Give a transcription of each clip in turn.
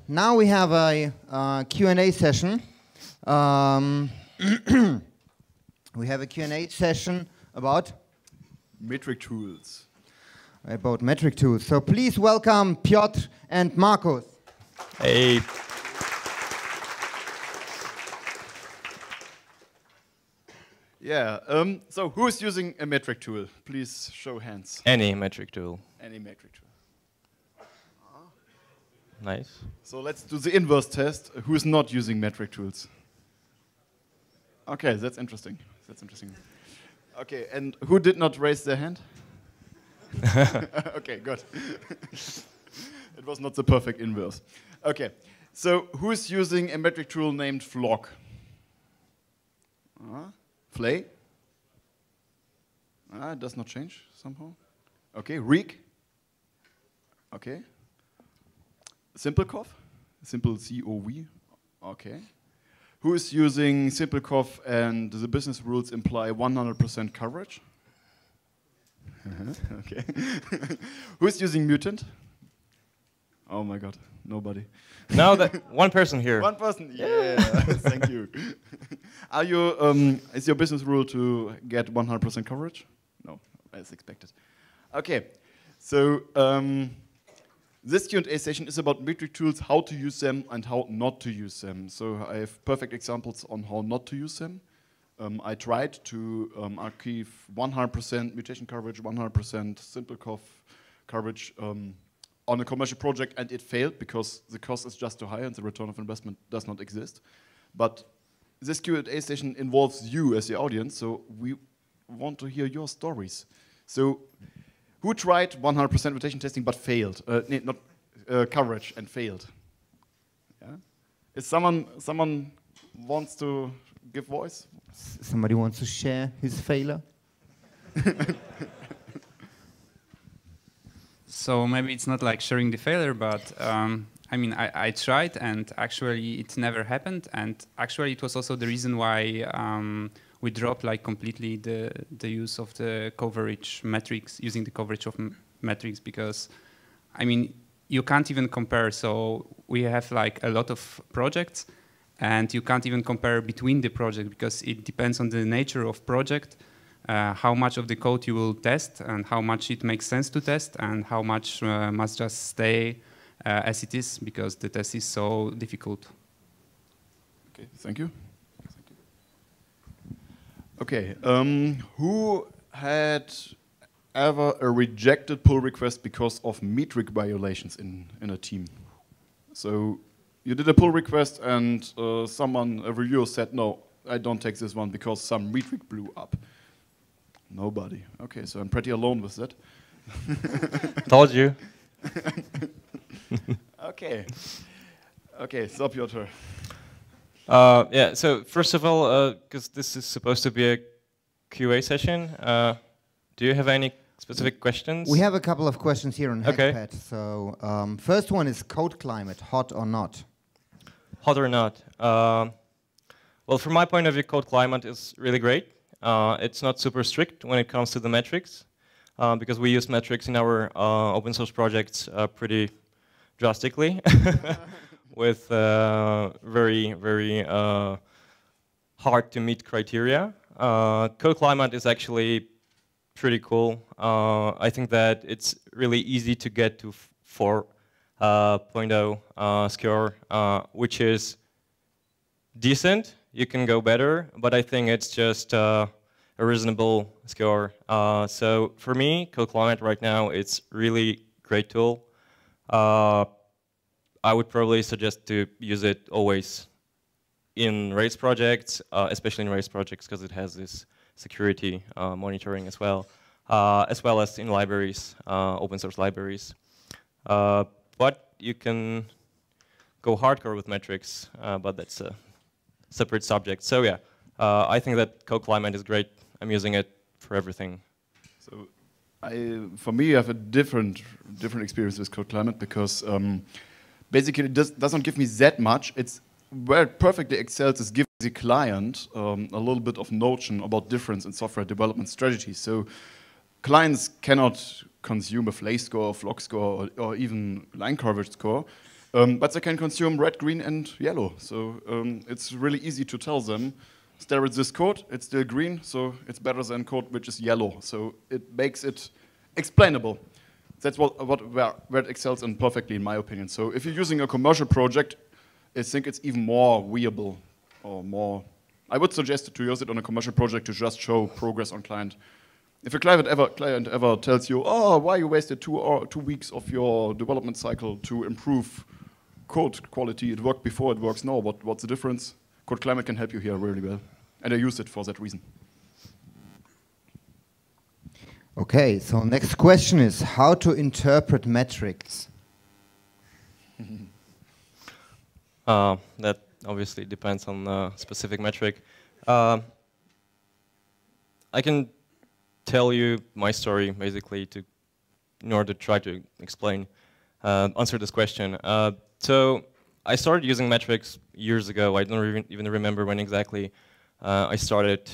now we have a Q&A session. We have a Q&A session about metric tools. About metric tools. So please welcome Piotr and Markus. Hey. Yeah, so who is using a metric tool? Please show hands. Any metric tool. Any metric tool. Nice. So let's do the inverse test. Who is not using metric tools? Okay, that's interesting. That's interesting. Okay, and who did not raise their hand? Okay, good. It was not the perfect inverse. Okay, so who is using a metric tool named Flock? Flay? It does not change somehow. Okay, Reek? Okay. SimpleCov? Simple C-O-V? Okay. Who is using SimpleCov and the business rules imply 100% coverage? Okay. Who is using Mutant? Oh my god, nobody. Now that one person here. One person, yeah. Thank you. Are you? Is your business rule to get 100% coverage? No, as expected. Okay, so this Q&A session is about metric tools, how to use them and how not to use them. So I have perfect examples on how not to use them. I tried to achieve 100% mutation coverage, 100% SimpleCov coverage on a commercial project, and it failed because the cost is just too high and the return of investment does not exist. But this Q&A session involves you as the audience, so we want to hear your stories. So who tried 100% mutation testing but failed? Not coverage and failed. Yeah? Is someone wants to give voice? Somebody wants to share his failure? So maybe it's not like sharing the failure, but I mean, I tried and actually it never happened. And actually it was also the reason why we dropped like completely the use of the coverage metrics, using the coverage of metrics, because I mean, you can't even compare. So we have like a lot of projects and you can't even compare between the projects because it depends on the nature of project. How much of the code you will test and how much it makes sense to test and how much must just stay as it is because the test is so difficult. Okay, thank you. Okay, who had ever a rejected pull request because of metric violations in a team? So you did a pull request and a reviewer said, no, I don't take this one because some metric blew up. Nobody. Okay, so I'm pretty alone with that. Told you. Okay. Okay, so Piotr. Yeah, so first of all, because this is supposed to be a QA session, do you have any specific questions? We have a couple of questions here on Okay. Hackpad. So first one is code climate, hot or not? Hot or not? Well, from my point of view, code climate is really great. It's not super strict when it comes to the metrics, because we use metrics in our open source projects pretty drastically, with very, very hard to meet criteria. Code climate is actually pretty cool. I think that it's really easy to get to 4.0 score, which is decent. You can go better, but I think it's just a reasonable score. So for me, code climate right now, it's really great tool. I would probably suggest to use it always in Rails projects, especially in Rails projects, because it has this security monitoring as well as in libraries, open source libraries. But you can go hardcore with metrics, but that's a separate subject. So yeah, I think that code climate is great. I'm using it for everything. So for me, I have a different experience with code climate because basically it doesn't give me that much. It's where it perfectly excels is giving the client a little bit of notion about difference in software development strategies. So clients cannot consume a Flay score, Flock score, or even line coverage score. But they can consume red, green, and yellow. So it's really easy to tell them, stare at this code, it's still green, so it's better than code which is yellow. So it makes it explainable. That's where it excels in perfectly, in my opinion. So if you're using a commercial project, I think it's even more viable, or more. I would suggest to use it on a commercial project to just show progress on client. If a client ever tells you, oh, why you wasted 2 weeks of your development cycle to improve code quality, it worked before, it works now, what's the difference? Code Climate can help you here really well. And I use it for that reason. Okay, so next question is how to interpret metrics. That obviously depends on the specific metric. I can tell you my story basically in order to try to explain, answer this question. So I started using metrics years ago. I don't even remember when exactly I started.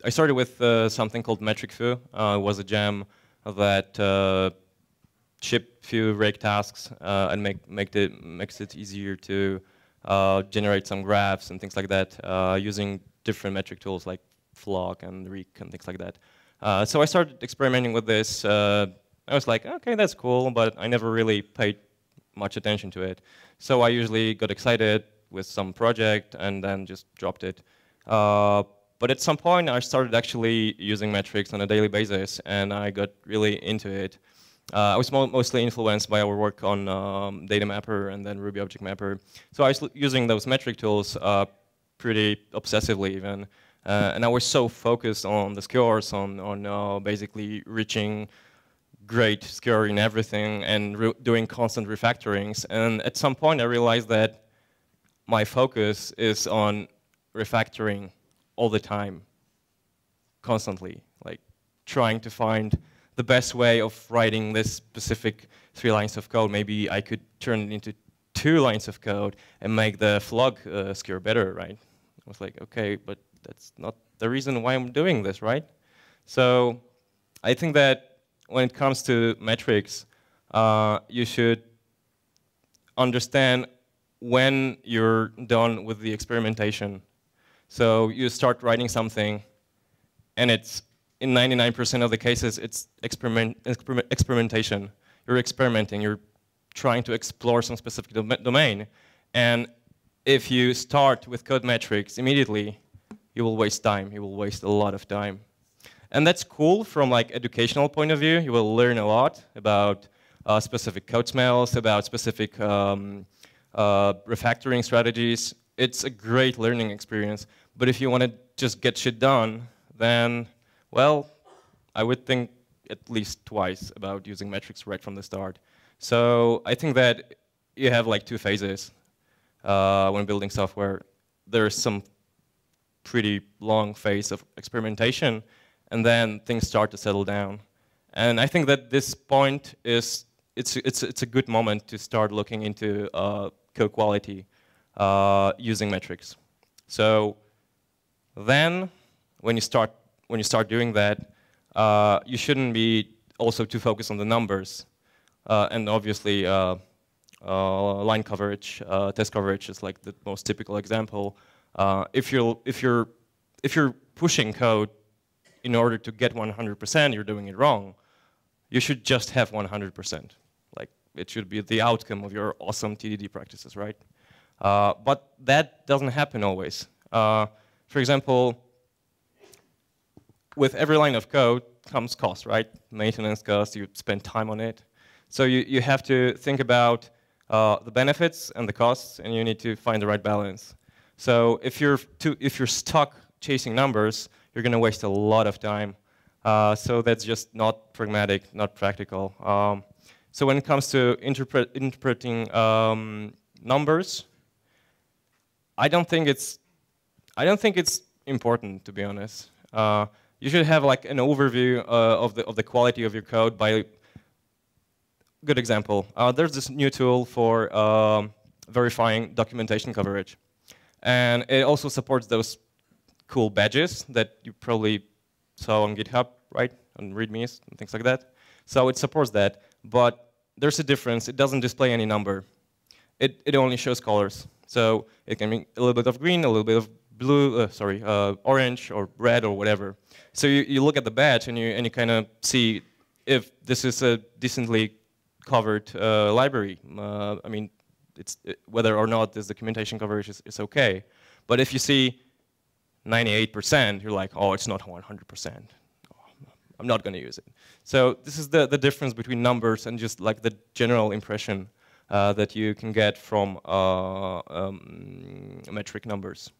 I started with something called Metric Foo. It was a gem that shipped few rake tasks and makes it easier to generate some graphs and things like that using different metric tools like Flock and Reek and things like that. So I started experimenting with this. I was like, okay, that's cool, but I never really paid much attention to it. So I usually got excited with some project and then just dropped it. But at some point, I started actually using metrics on a daily basis, and I got really into it. I was mostly influenced by our work on Data Mapper and then Ruby Object Mapper. So I was using those metric tools pretty obsessively even. And I was so focused on the scores, on basically reaching great score in everything and doing constant refactorings. And at some point, I realized that my focus is on refactoring all the time, constantly, like trying to find the best way of writing this specific 3 lines of code. Maybe I could turn it into 2 lines of code and make the Flock score better, right? I was like, okay, but that's not the reason why I'm doing this, right? So I think that when it comes to metrics, you should understand when you're done with the experimentation. So you start writing something, and it's in 99% of the cases, it's experimentation. You're experimenting. You're trying to explore some specific domain. And if you start with code metrics immediately, you will waste time. You will waste a lot of time. And that's cool from like educational point of view. You will learn a lot about specific code smells, about specific refactoring strategies. It's a great learning experience. But if you want to just get shit done, then, well, I would think at least twice about using metrics right from the start. So I think that you have like 2 phases when building software. There's some pretty long phase of experimentation, and then things start to settle down. And I think that this point is, it's a good moment to start looking into code quality using metrics. So then, when you start doing that, you shouldn't be also too focused on the numbers, and obviously line coverage, test coverage is like the most typical example. If you're pushing code in order to get 100%, you're doing it wrong. You should just have 100%. Like it should be the outcome of your awesome TDD practices, right? But that doesn't happen always. For example, with every line of code comes cost, right? Maintenance cost, you spend time on it. So you have to think about the benefits and the costs, and you need to find the right balance. So if you're stuck chasing numbers, you're going to waste a lot of time. So that's just not pragmatic, not practical. So when it comes to interpreting numbers, I don't think it's important, to be honest. You should have like an overview of the quality of your code by. Good example. There's this new tool for verifying documentation coverage, and it also supports those cool badges that you probably saw on GitHub, right? On READMEs and things like that. So it supports that, but there's a difference. It doesn't display any number. It only shows colors. So it can be a little bit of green, a little bit of blue, orange or red or whatever. So you look at the badge and you kind of see if this is a decently covered library. I mean, whether or not this documentation coverage is okay. But if you see 98%, you're like, oh, it's not 100%. I'm not going to use it. So this is the difference between numbers and just like the general impression that you can get from metric numbers.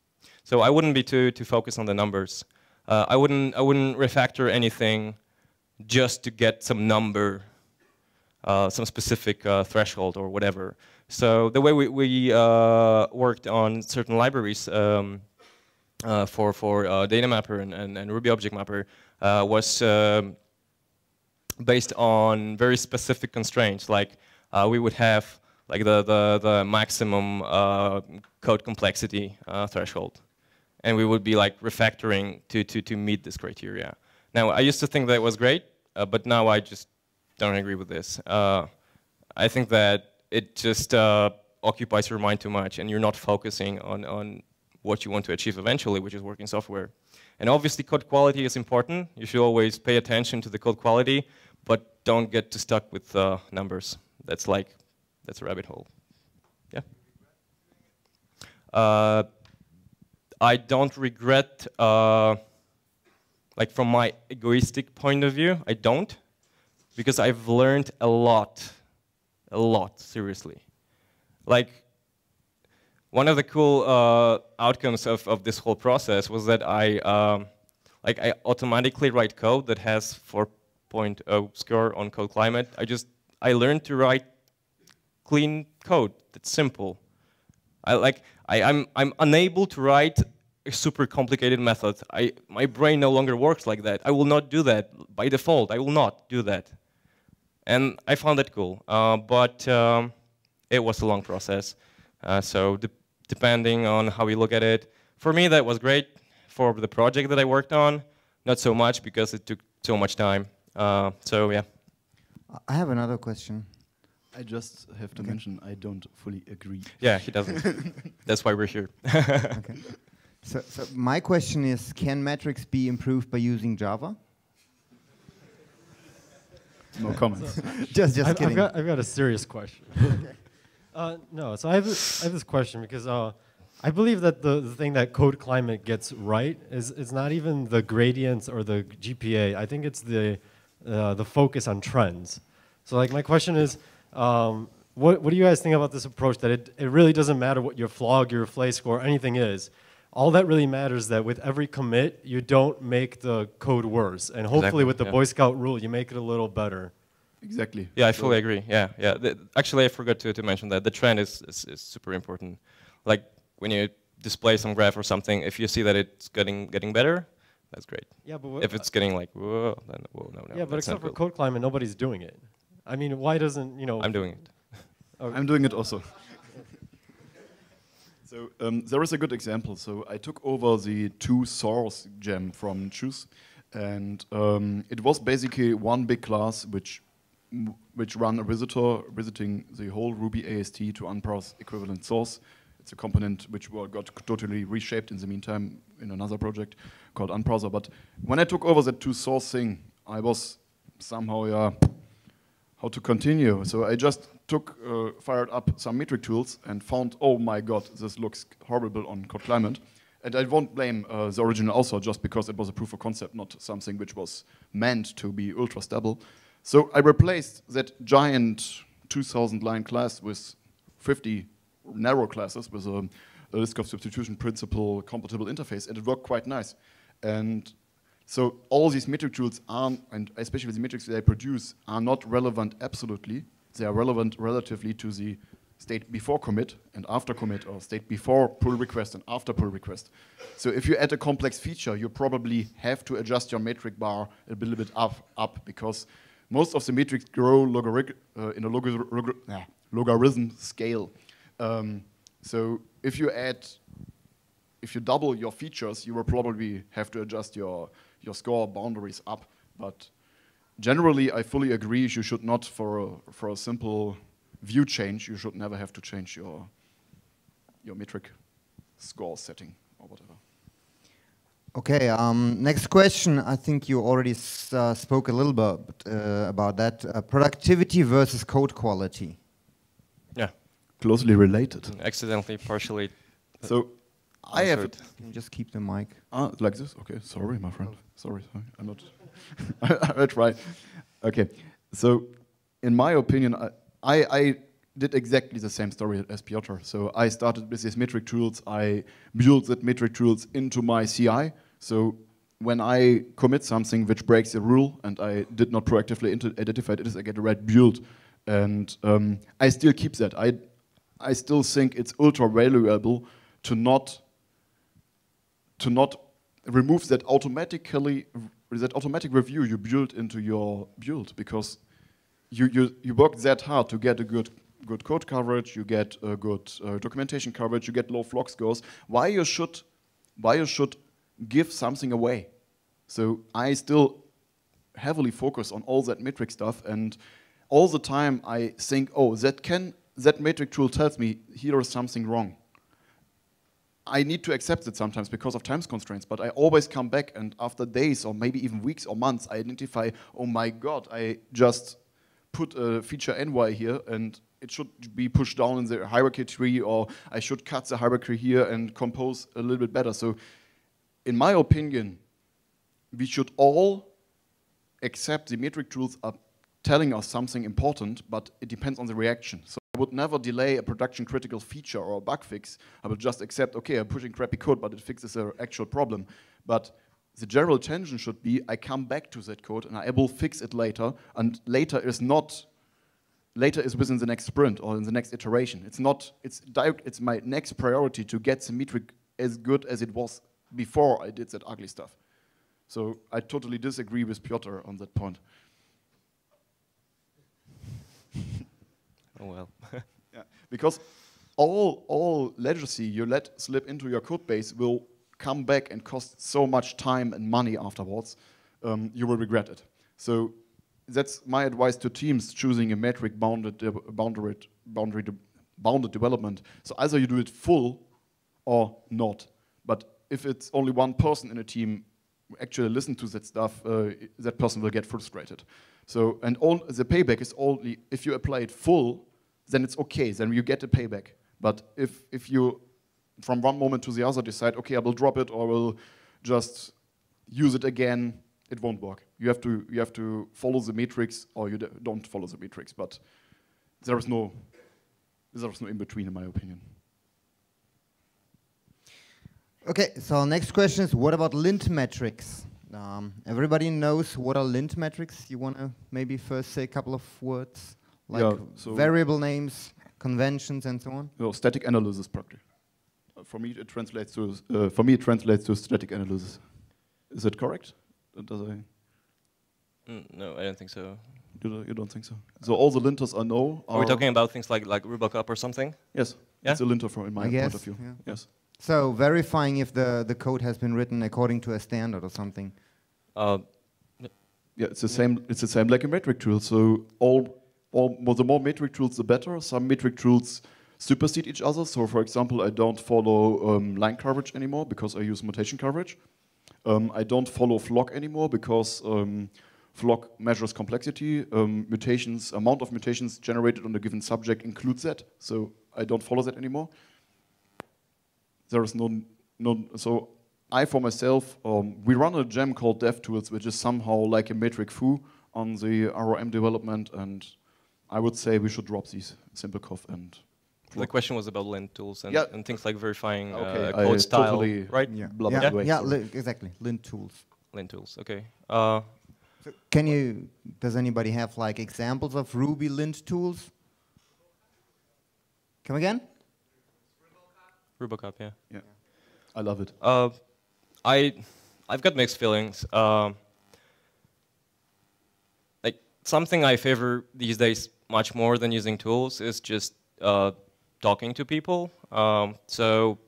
So I wouldn't be too focused on the numbers. I wouldn't refactor anything just to get some number, some specific threshold or whatever. So the way we worked on certain libraries for data mapper and Ruby object mapper was based on very specific constraints. Like we would have like the maximum code complexity threshold, and we would be like refactoring to meet this criteria. Now I used to think that was great, but now I just don't agree with this. I think that it just occupies your mind too much, and you're not focusing on what you want to achieve eventually, which is working software. And obviously code quality is important. You should always pay attention to the code quality, but don't get too stuck with numbers. That's a rabbit hole. Yeah. I don't regret, like from my egoistic point of view, I don't, because I've learned a lot, seriously. Like, one of the cool outcomes of this whole process was that I automatically write code that has 4.0 score on Code Climate. I learned to write clean code that's simple. I'm unable to write a super complicated method. My brain no longer works like that. I will not do that by default. I will not do that. And I found that cool, but it was a long process. So depending on how you look at it, for me that was great. For the project that I worked on, not so much because it took so much time. So yeah. I have another question. I just have to mention I don't fully agree. Yeah, he doesn't. That's why we're here. Okay. So my question is, can metrics be improved by using Java? No comments. just kidding. I've got a serious question. No, so I have this question because I believe that the thing that Code Climate gets right is not even the gradients or the GPA. I think it's the focus on trends. So like my question is, what do you guys think about this approach that it really doesn't matter what your flog, your flay score, anything is. All that really matters is that with every commit, you don't make the code worse. And hopefully with the Boy Scout rule, you make it a little better. Exactly. Yeah, I fully agree. Yeah. Actually, I forgot to mention that. The trend is super important. Like when you display some graph or something, if you see that it's getting better, that's great. Yeah, but if it's getting like, whoa, then whoa, no. Yeah, but except for Code Climate, nobody's doing it. I mean, why doesn't, you know... I'm doing it. Okay. I'm doing it also. So there is a good example. So I took over the 2 source gem from Choose, and it was basically one big class which run a visitor visiting the whole Ruby AST to unparse equivalent source. It's a component which got totally reshaped in the meantime in another project called unparser. But when I took over that 2 source thing, I was somehow how to continue. So I just fired up some metric tools and found, oh my god, this looks horrible on Code Climate. And I won't blame the original also just because it was a proof of concept, not something which was meant to be ultra stable. So I replaced that giant 2000 line class with 50 narrow classes with a list of substitution principle compatible interface, and it worked quite nice. And so all these metric tools are, and especially the metrics that I produce, are not relevant absolutely. They are relevant relatively to the state before commit and after commit, or state before pull request and after pull request. So if you add a complex feature, you probably have to adjust your metric bar a little bit up because most of the metrics grow in a logarithm scale. So if you double your features, you will probably have to adjust your score boundaries up. But generally, I fully agree. You should not, for a simple view change, you should never have to change your metric score setting or whatever. Okay, next question. I think you already spoke a little bit about that. Productivity versus code quality. Yeah. Closely related. Accidentally, partially. So I have. Can you just keep the mic? Like this? Okay, sorry, my friend. Sorry. I'm not. I try. Okay, so in my opinion, I did exactly the same story as Piotr. So I started with these metric tools. I built that metric tools into my CI. So when I commit something which breaks the rule and I did not proactively identify it, I get a red build. And I still keep that. I still think it's ultra valuable to not remove that automatic review you build into your build, because you work that hard to get a good code coverage, you get a good documentation coverage, you get low flog scores. Why you should give something away? So I still heavily focus on all that metric stuff, and all the time I think, oh, that metric tool tells me here is something wrong. I need to accept it sometimes because of time constraints, but I always come back, and after days or maybe even weeks or months, I identify, oh my God, I just put a feature NY here and it should be pushed down in the hierarchy tree, or I should cut the hierarchy here and compose a little bit better. So in my opinion, we should all accept the metric tools are telling us something important, but it depends on the reaction. So I would never delay a production critical feature or a bug fix. I would just accept, okay, I'm pushing crappy code, but it fixes an actual problem. But the general tension should be, I come back to that code and I will fix it later, and later is within the next sprint or in the next iteration. It's my next priority to get the metric as good as it was before I did that ugly stuff. So I totally disagree with Piotr on that point. Oh well. Yeah, because all legacy you let slip into your code base will come back and cost so much time and money afterwards. You will regret it. So that's my advice to teams choosing a metric bounded development. So either you do it full or not. But if it's only one person in a team who actually listen to that stuff, that person will get frustrated. So, and the payback is only if you apply it full, then it's okay, then you get a payback. But if you, from one moment to the other, decide, okay, I will drop it or will just use it again, it won't work. You have to follow the metrics, or you don't follow the metrics. But there is no in between, in my opinion. Okay, so next question is, what about lint metrics? Everybody knows what are lint metrics. You want to maybe first say a couple of words, like so variable names, conventions, and so on? No, static analysis practice. For me, it translates to static analysis. Is it correct? Does I? No, I don't think so. You don't think so? So all the linters I know are we talking about things like RuboCop or something? Yes, yeah? It's a linter in my point of view. Yeah. Yes. So verifying if the code has been written according to a standard or something. Yeah, it's the same. It's the same like a metric tool. So the more metric tools, the better. Some metric tools supersede each other. So for example, I don't follow line coverage anymore because I use mutation coverage. I don't follow flock anymore because flock measures complexity. Amount of mutations generated on a given subject includes that. So I don't follow that anymore. There is so I, for myself, we run a gem called DevTools, which is somehow like a metric foo on the ROM development, and I would say we should drop these SimpleCov and flock. The question was about lint tools and, and things like verifying code style, right? Exactly, lint tools. Lint tools, okay. So does anybody have like examples of Ruby lint tools? Come again? RuboCop, yeah. Yeah, I love it. I've got mixed feelings. Like something I favor these days much more than using tools is just talking to people. So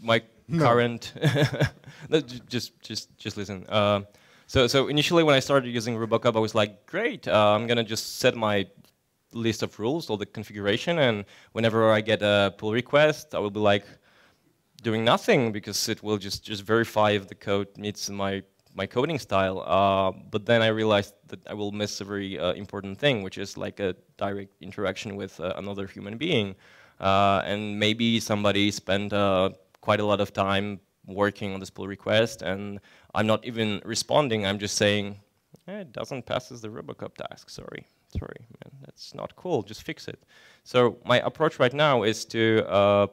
my current, just listen. So initially when I started using Robocop, I was like, great, I'm gonna just set my list of rules, all the configuration, and whenever I get a pull request, I will be like doing nothing because it will just verify if the code meets my coding style. But then I realized that I will miss a very important thing, which is like a direct interaction with another human being. And maybe somebody spent quite a lot of time working on this pull request, and I'm not even responding. I'm just saying, it doesn't pass the Robocop task. Sorry, man, that's not cool. Just fix it. So my approach right now is to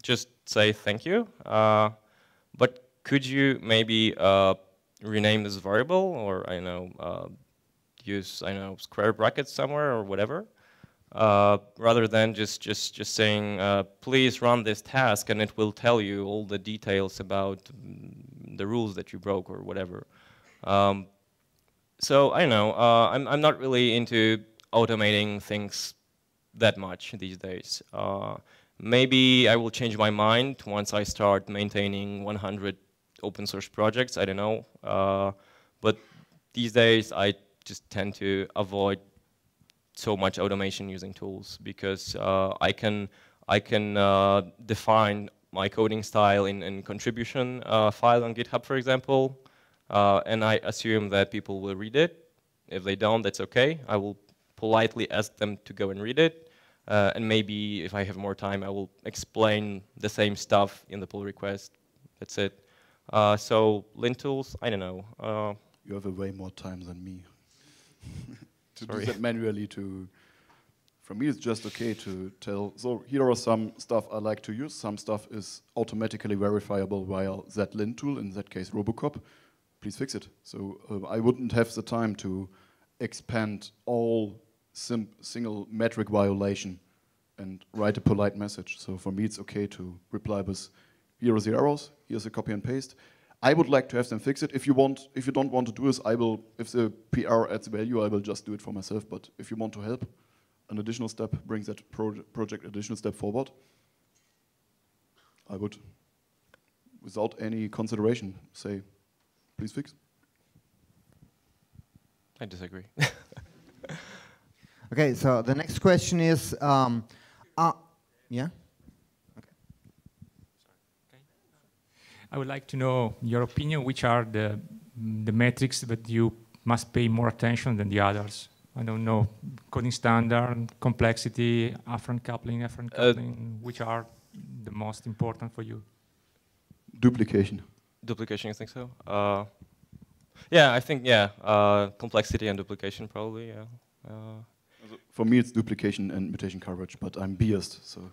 just say thank you, but could you maybe rename this variable, or I know use square brackets somewhere or whatever, rather than just saying please run this task and it will tell you all the details about the rules that you broke or whatever. So I don't know. I'm not really into automating things that much these days. Maybe I will change my mind once I start maintaining 100 open source projects. I don't know. But these days I just tend to avoid so much automation using tools because I can define my coding style in contribution file on GitHub, for example, and I assume that people will read it. If they don't, that's okay. I will politely ask them to go and read it, and maybe if I have more time, I will explain the same stuff in the pull request. That's it. So lint tools, I don't know. You have way more time than me. To do that manually, for me it's just okay to tell, so here are some stuff I like to use, some stuff is automatically verifiable via that lint tool, in that case Robocop, please fix it. So I wouldn't have the time to expand all single metric violation and write a polite message. So for me it's okay to reply with, here are the errors, here's a copy and paste. I would like to have them fix it. If you don't want to do this, I will, if the PR adds value, I will just do it for myself. But if you want to help, an additional step brings that project additional step forward, I would, without any consideration, say, please fix. I disagree. Okay, so the next question is, yeah? I would like to know your opinion, which are the metrics that you must pay more attention than the others? I don't know, coding standard, complexity, afferent coupling, which are the most important for you? Duplication. Duplication, you think so? Yeah, I think, yeah, complexity and duplication probably, yeah. For me it's duplication and mutation coverage, but I'm biased, so.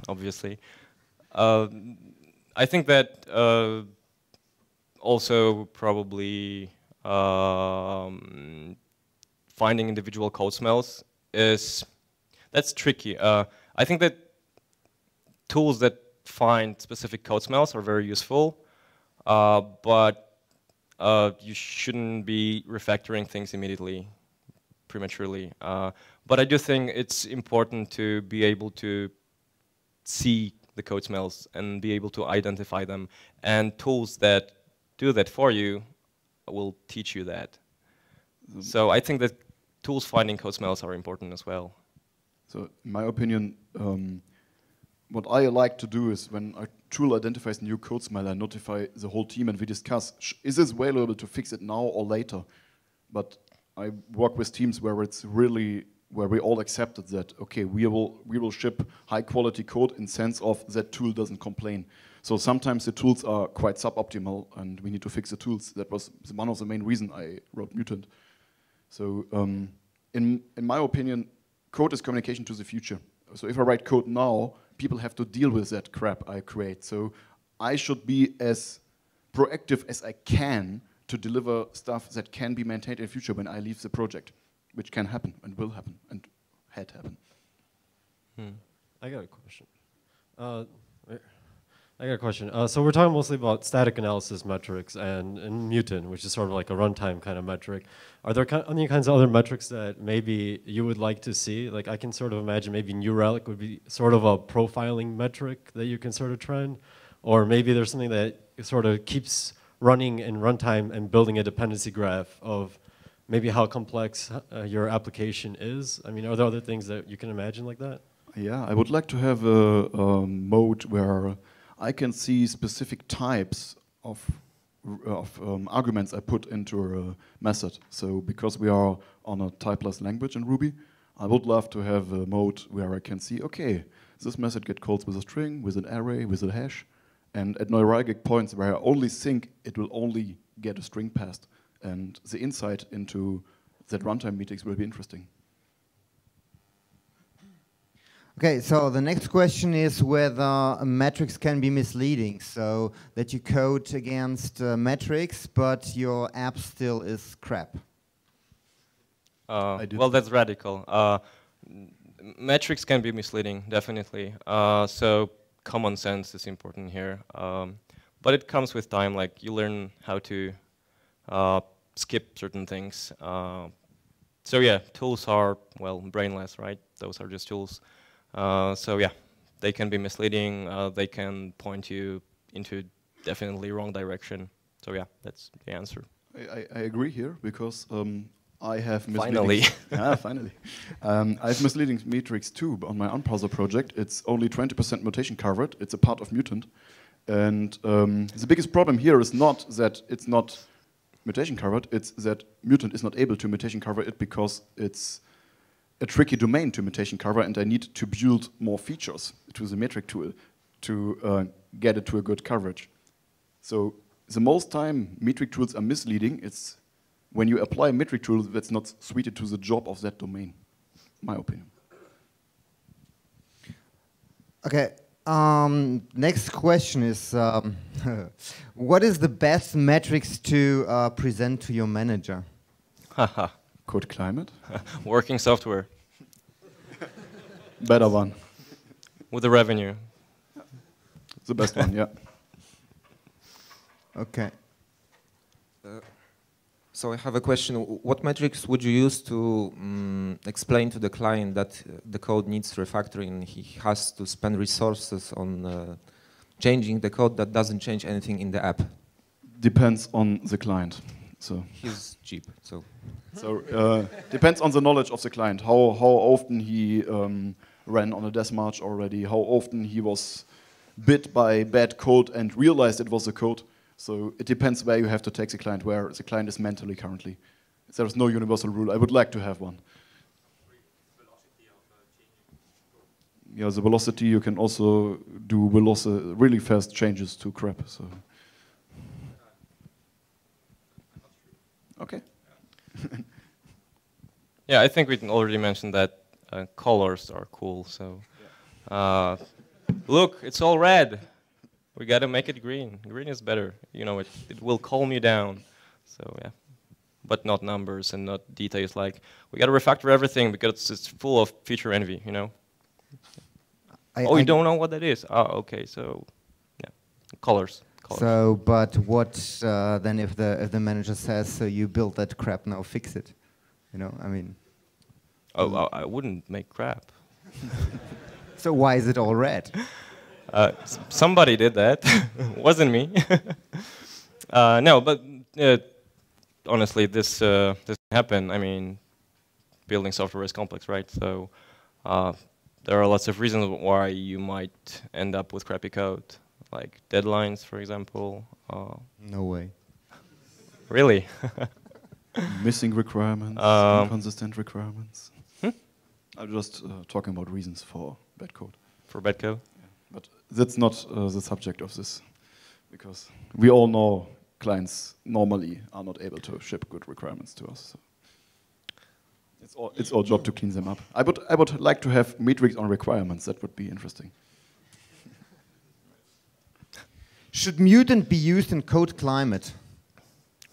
Obviously. I think that also probably finding individual code smells that's tricky. I think that tools that find specific code smells are very useful, but you shouldn't be refactoring things immediately, prematurely. But I do think it's important to be able to see the code smells and be able to identify them. And tools that do that for you will teach you that. So I think that tools finding code smells are important as well. So in my opinion, what I like to do is when a tool identifies new code smell, I notify the whole team and we discuss, is this available to fix it now or later? But I work with teams where it's really, where we all accepted that, okay, we will ship high quality code in sense of that tool doesn't complain. So sometimes the tools are quite suboptimal and we need to fix the tools. That was one of the main reasons I wrote Mutant. So in my opinion, code is communication to the future. So if I write code now, people have to deal with that crap I create. So I should be as proactive as I can to deliver stuff that can be maintained in the future when I leave the project, which can happen and will happen and had happened. I got a question. So we're talking mostly about static analysis metrics and Mutant, which is sort of like a runtime kind of metric. Are there any kinds of other metrics that maybe you would like to see? Like I can sort of imagine maybe New Relic would be sort of a profiling metric that you can sort of trend, or maybe there's something that sort of keeps running in runtime and building a dependency graph of maybe how complex your application is? I mean, are there other things that you can imagine like that? Yeah, I would like to have a mode where I can see specific types of arguments I put into a method. So because we are on a typeless language in Ruby, I would love to have a mode where I can see, okay, this method gets called with a string, with an array, with a hash, and at neuralgic points where I only think it will only get a string passed, and the insight into that runtime metrics will be interesting. Okay, so the next question is whether metrics can be misleading, so that you code against metrics, but your app still is crap. Well, that's radical. Metrics can be misleading, definitely. So common sense is important here. But it comes with time, like you learn how to skip certain things. So yeah, tools are, well, brainless, right? Those are just tools. So yeah, they can be misleading. They can point you into definitely wrong direction. So yeah, that's the answer. I agree here because I have finally. Finally. I have misleading metrics too on my unparser project. It's only 20% mutation covered. It's a part of Mutant. And the biggest problem here is not that it's not mutation covered, it's that Mutant is not able to mutation cover it because it's a tricky domain to mutation cover, and I need to build more features to the metric tool to get it to a good coverage. So the most time metric tools are misleading, it's when you apply a metric tool that's not suited to the job of that domain, my opinion. Okay, next question is, what is the best metrics to present to your manager? Code climate? Working software. Better one. With the revenue. The best one, yeah. Okay. So I have a question. What metrics would you use to explain to the client that the code needs refactoring? He has to spend resources on changing the code that doesn't change anything in the app. Depends on the client. So he's cheap. So depends on the knowledge of the client. How often he ran on a death march already. How often he was bit by bad code and realized it was the code. So it depends where you have to take the client, where the client is mentally currently. There is no universal rule. I would like to have one. Yeah, the velocity, you can also do really fast changes to crap. So. Okay. Yeah, I think we already mentioned that colors are cool. So look, it's all red. We got to make it green. Green is better. You know, it will calm you down. So yeah, but not numbers and not details. Like we got to refactor everything because it's full of feature envy. You know. You don't know what that is? Oh, okay. So yeah, colors. So, but what then if the manager says, so you built that crap, now fix it? You know, I mean. Oh, I wouldn't make crap. So why is it all red? Somebody did that. Wasn't me. No, but honestly, this happened. I mean, building software is complex, right? So there are lots of reasons why you might end up with crappy code, like deadlines, for example. No way. Really? Missing requirements, inconsistent requirements. I'm just talking about reasons for bad code. For bad code? Yeah. But that's not the subject of this, because we all know clients normally are not able to ship good requirements to us. So it's our job to clean them up. I would like to have metrics on requirements. That would be interesting. Should Mutant be used in code climate?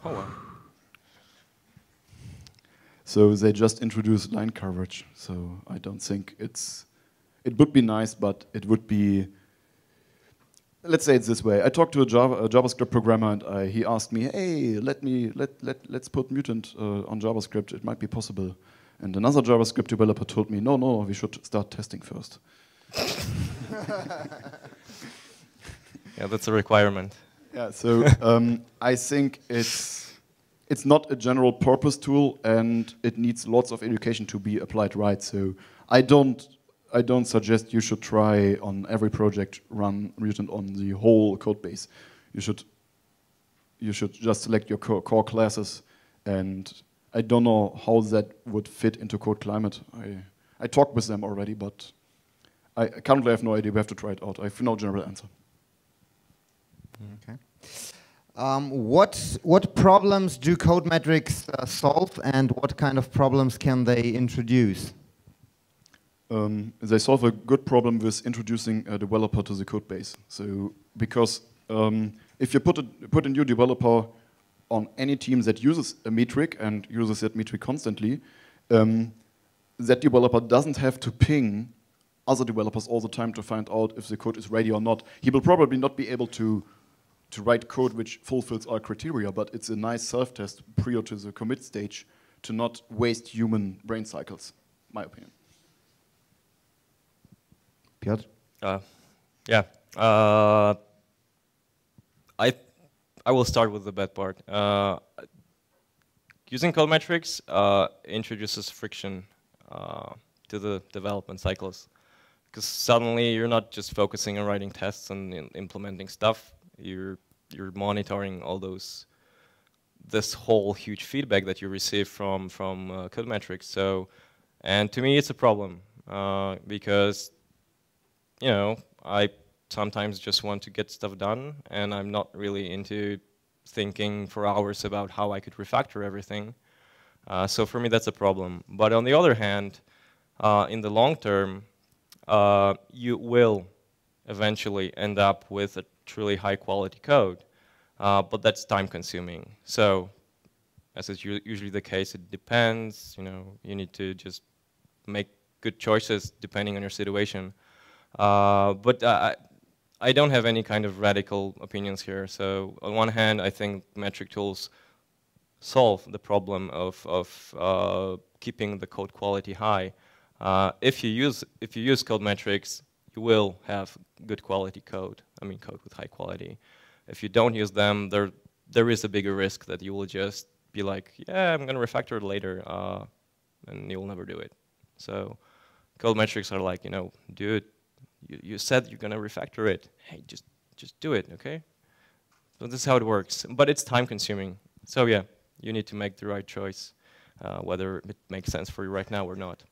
Oh. So they just introduced line coverage. So I don't think it would be nice, but it would be. Let's say it this way. I talked to a JavaScript programmer, and he asked me, "Hey, let's put Mutant on JavaScript. It might be possible." And another JavaScript developer told me, "No, we should start testing first." Yeah, that's a requirement. Yeah, so I think it's not a general purpose tool, and it needs lots of education to be applied right. So I don't suggest you should try on every project run Mutant on the whole code base. You should just select your core classes, and I don't know how that would fit into Code Climate. I talked with them already, but I currently have no idea. We have to try it out. I have no general answer. Okay. What problems do code metrics solve, and what kind of problems can they introduce? They solve a good problem with introducing a developer to the code base. So because if you put a new developer on any team that uses a metric and uses that metric constantly, that developer doesn't have to ping other developers all the time to find out if the code is ready or not. He will probably not be able to write code which fulfills our criteria, but it's a nice self-test prior to the commit stage to not waste human brain cycles, my opinion. Piotr? Yeah. I will start with the bad part. Using code metrics introduces friction to the development cycles, because suddenly you're not just focusing on writing tests and implementing stuff. You're monitoring all this whole huge feedback that you receive from code metrics. So, and to me, it's a problem because I sometimes just want to get stuff done, and I'm not really into thinking for hours about how I could refactor everything. So for me, that's a problem. But on the other hand, in the long term, you will eventually end up with a truly high quality code, but that's time consuming. So as is usually the case, it depends. You need to just make good choices depending on your situation. But I don't have any kind of radical opinions here. So on one hand, I think metric tools solve the problem of keeping the code quality high. If you use code metrics, you will have good quality code. I mean, code with high quality. If you don't use them, there is a bigger risk that you will just be like, yeah, I'm going to refactor it later, and you will never do it. So code metrics are like, dude, you said you're going to refactor it. Hey, just do it, okay? So this is how it works. But it's time consuming. So yeah, you need to make the right choice, whether it makes sense for you right now or not.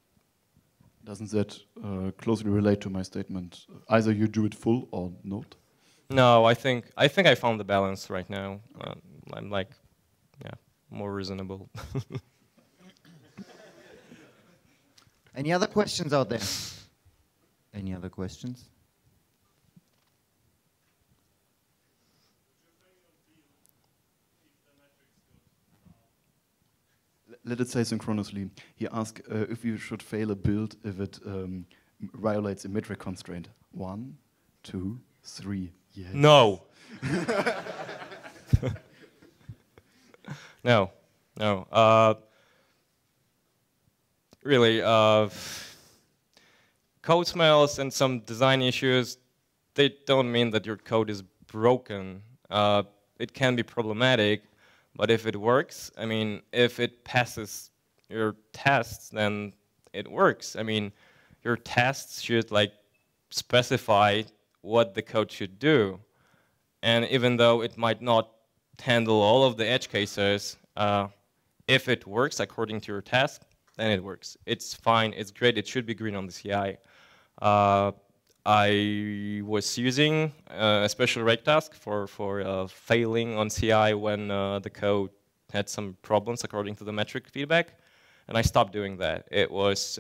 Doesn't that closely relate to my statement? Either you do it full or not? No, I think I found the balance right now. I'm like, yeah, more reasonable. Any other questions out there? Any other questions? Let it say synchronously. He asked if you should fail a build if it violates a metric constraint. 1, 2, 3. Yes. No. No. Really, code smells and some design issues, they don't mean that your code is broken. It can be problematic, but if it works, I mean, if it passes your tests, then it works. I mean, your tests should specify what the code should do. And even though it might not handle all of the edge cases, if it works according to your task, then it works. It's fine, it's great, it should be green on the CI. I was using a special rake task for failing on CI when the code had some problems according to the metric feedback, and I stopped doing that. It was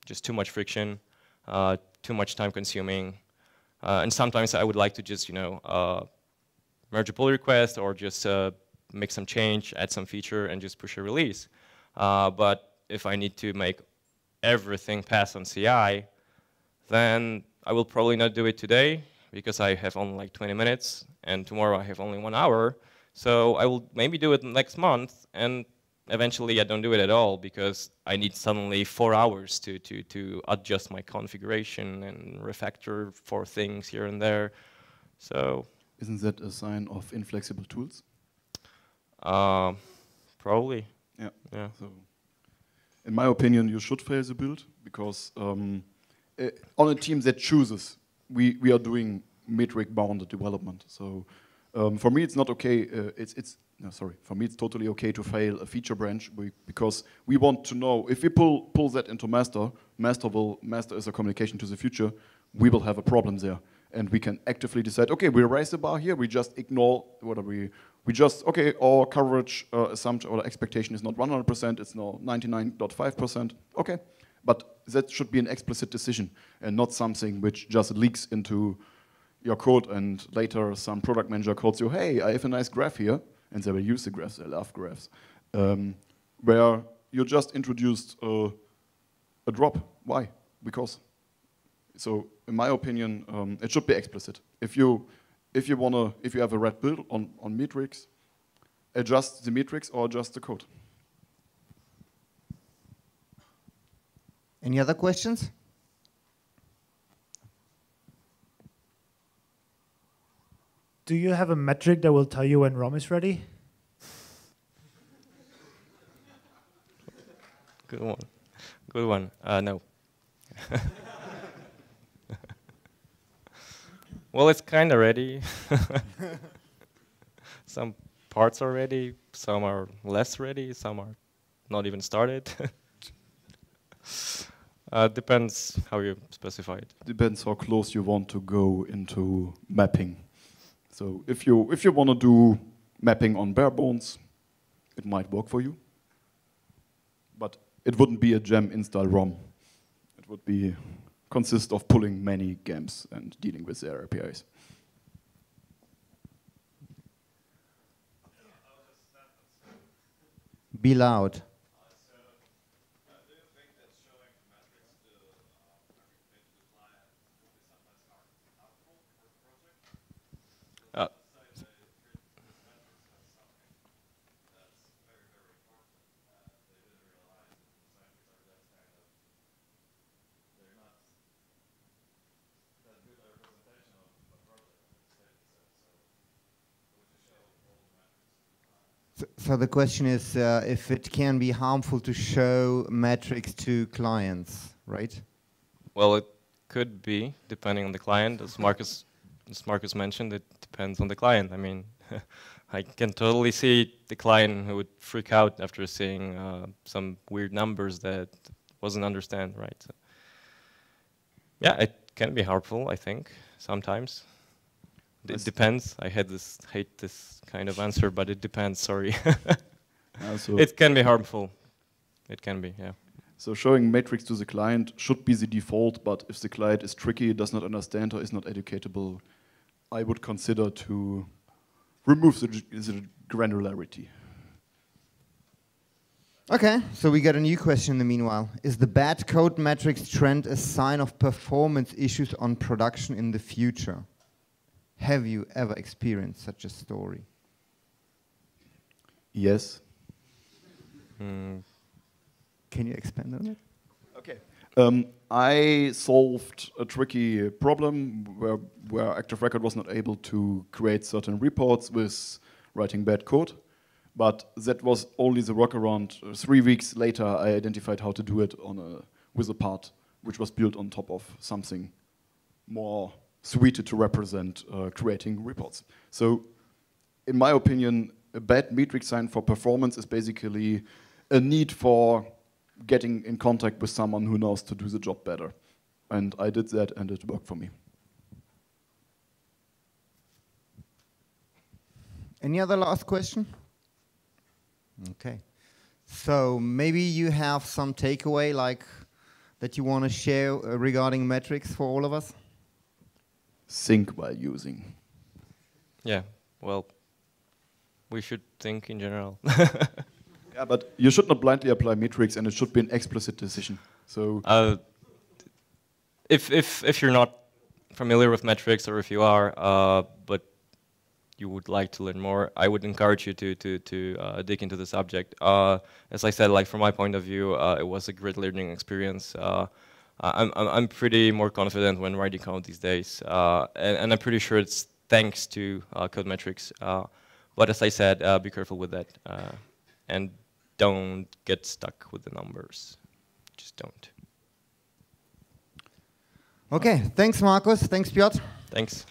just too much friction, too much time consuming, and sometimes I would like to just merge a pull request or just make some change, add some feature, and just push a release. But if I need to make everything pass on CI, then I will probably not do it today because I have only 20 minutes, and tomorrow I have only 1 hour. So I will maybe do it next month, and eventually I don't do it at all because I need suddenly 4 hours to adjust my configuration and refactor 4 things here and there. So Isn't that a sign of inflexible tools? Probably. Yeah. Yeah. So, in my opinion, you should fail the build because on a team that chooses, we are doing metric-bounded development. So for me, it's not okay. For me, it's totally okay to fail a feature branch because we want to know if we pull that into master. Master is a communication to the future. We will have a problem there, and we can actively decide. Okay, we raise the bar here. We just ignore whatever we just okay. Our coverage assumption or expectation is not 100%. It's now 99.5%. Okay, but that should be an explicit decision and not something which just leaks into your code, and later some product manager calls you, hey, I have a nice graph here, and they will use the graphs, they love graphs, where you just introduced a drop. Why? Because. So in my opinion, it should be explicit. If you have a red build on metrics, adjust the metrics or adjust the code. Any other questions? Do you have a metric that will tell you when ROM is ready? Good one. Good one. No. Well, it's kind of ready. Some parts are ready, some are less ready, some are not even started. Depends how you specify it. Depends how close you want to go into mapping. So if you want to do mapping on bare bones, it might work for you. But it wouldn't be a gem install ROM. It would be consist of pulling many games and dealing with their APIs. Be loud. So the question is if it can be harmful to show metrics to clients, right? Well, it could be, depending on the client. As Markus mentioned, it depends on the client. I mean, I can totally see the client who would freak out after seeing some weird numbers that wasn't understand, right? So, yeah, it can be harmful, I think, sometimes. It depends. I hate this kind of answer, but it depends, sorry. It can be harmful. It can be, yeah. So showing metrics to the client should be the default, but if the client is tricky, does not understand, or is not educatable, I would consider to remove the granularity. Okay, so we got a new question in the meanwhile. Is the bad code metrics trend a sign of performance issues on production in the future? Have you ever experienced such a story? Yes. Can you expand on it? Okay. I solved a tricky problem where Active Record was not able to create certain reports with writing bad code. But that was only the workaround. 3 weeks later, I identified how to do it with a part which was built on top of something more suited to represent creating reports. So, in my opinion, a bad metric sign for performance is basically a need for getting in contact with someone who knows to do the job better. And I did that, and it worked for me. Any other last question? Okay. So maybe you have some takeaway like that you want to share regarding metrics for all of us? Think while using. Yeah, well, we should think in general. Yeah, but you should not blindly apply metrics, and it should be an explicit decision. So, if you're not familiar with metrics, or if you are, but you would like to learn more, I would encourage you to dig into the subject. As I said, like from my point of view, it was a great learning experience. I'm pretty more confident when writing code these days, and I'm pretty sure it's thanks to code metrics. But as I said, be careful with that, and don't get stuck with the numbers. Just don't. Okay, thanks Markus, thanks Piotr. Thanks.